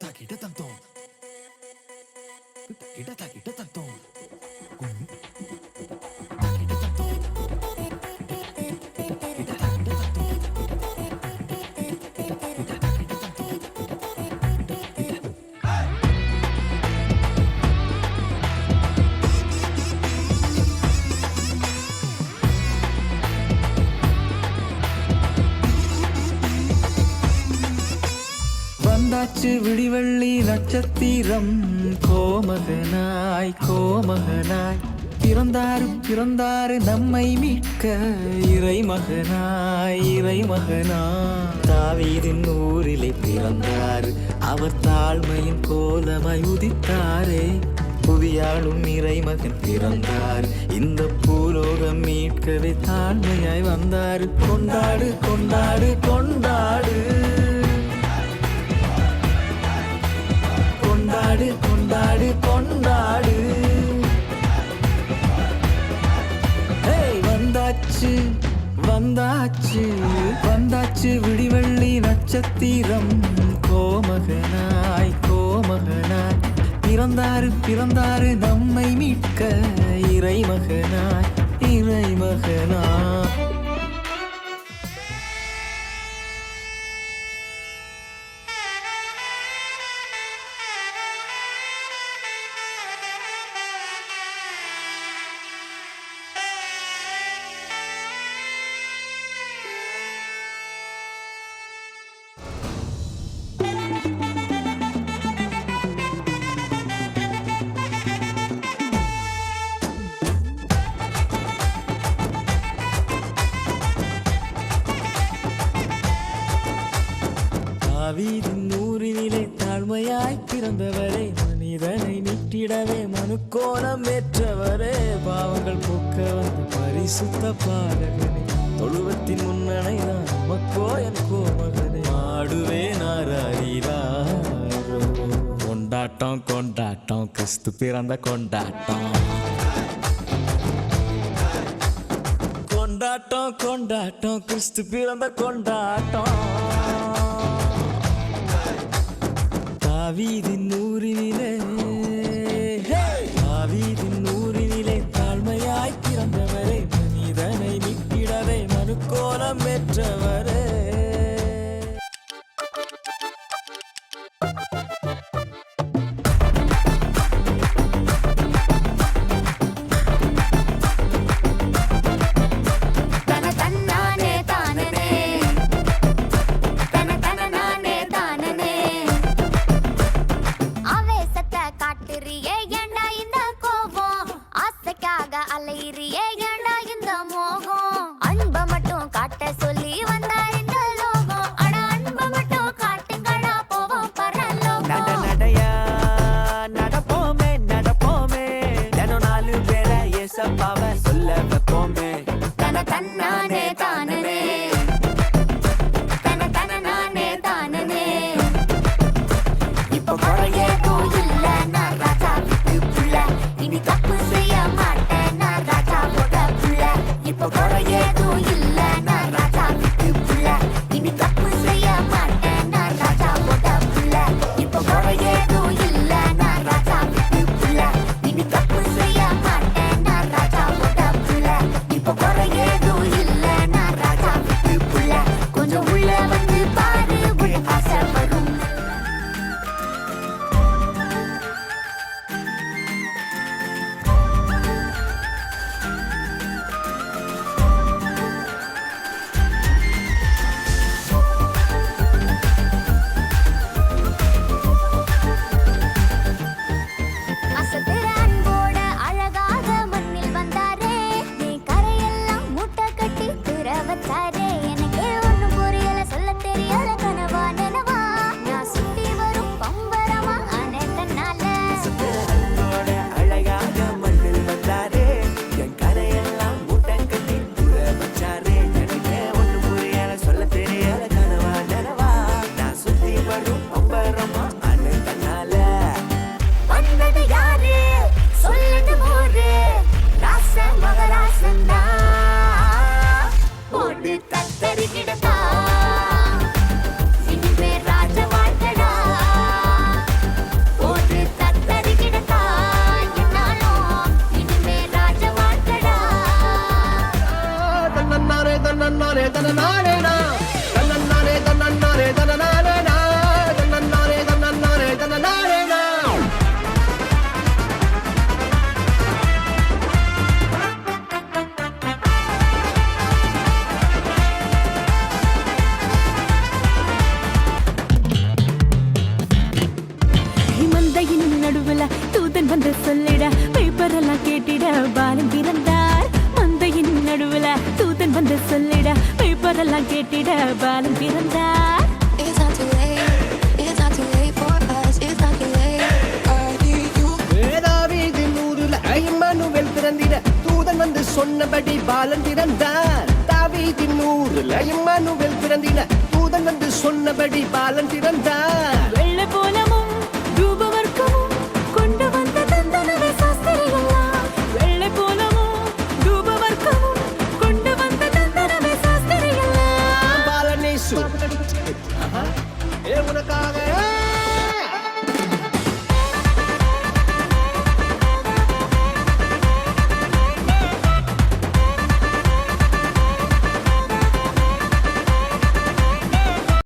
Takita tantong. Takita tantong. Takita tantong. Takita tantong. வந்தாச்சு விடிவெள்ளி நட்சத்திரம் கோமகனாய் கோமகனாய் பிறந்தாரு நம்மை மீட்க இறைமகனாய் இறைமகனாய் தாவீதின் ஊரிலே பிறந்தாரு அவர் தாழ்மையின் கோலமாய் உதித்தாரே புதியாளும் இறைமகன் பிறந்தார் இந்த பூலோகம் மீட்கவே தாழ்மையாய் வந்தாரு கொண்டாடு கொண்டாடு கொண்டாடு கொண்டாடு கொண்டாடு கொண்டாடு வந்தாச்சு வந்தாச்சு வந்தாச்சு விடிவெள்ளி நட்சத்திரம் கோமகனாய் கோமகனாய் பிறந்தாரு நம்மை மீட்க இறைமகனாய் இறைமகனாய் தாவீதின் ஊரினிலே தாழ்மையாய் பிறந்தவரே மனிதனை மீட்டிடவே மனுக்கோலம் ஏற்றவரே பாவங்கள் போக்க வந்த பரிசுத்த பாலகனே தொழுவத்தின் முன்னணை நான் மக்கோ என் கோமகனே ஆடுவே நாரீராரோ கொண்டாட்டம் கொண்டாட்டம் கிறிஸ்து பிறந்த கொண்டாட்டம் கொண்டாட்டம் கொண்டாட்டம் கிறிஸ்து பிறந்த கொண்டாட்டம் தாவீதின் ஊரினிலே தாவீதின் ஊரினிலே தாழ்மையாய் பிறந்தவரே மனிதனை மீட்டிடவே மனுக்கோலம் ஏற்றவரே மந்தையின் நடுவுல தூதன் வந்து சொல்லிட பேப்பரெல்லாம் கேட்டிட பாலன் பிறந்தார். மந்தையின் நடுவுல தூதன் வந்து சொல்லிட பேப்பரெல்லாம் கேட்டிட பாலன் பிறந்தார். It's not too late. It's not too late for us. It's not too late. I need you. தாவீதின் ஊருல இம்மானுவேல் பிறந்திட தூதன் வந்து சொன்னபடி பாலன் பிறந்தார். தாவீதின் ஊருல இம்மானுவேல் பிறந்திட தூதன் வந்து சொன்னபடி பாலன் பிறந்தார். வெள்ளை போலமும் தூபவர்க்கமும் கொண்டு வந்த தந்தனவே சாஸ்திரிகளா. வெள்ளை போலமும் தூபவர்க்கமும் கொண்டு வந்த தந்தனவே சாஸ்திரிகளா. பாலனேசு உனக்காக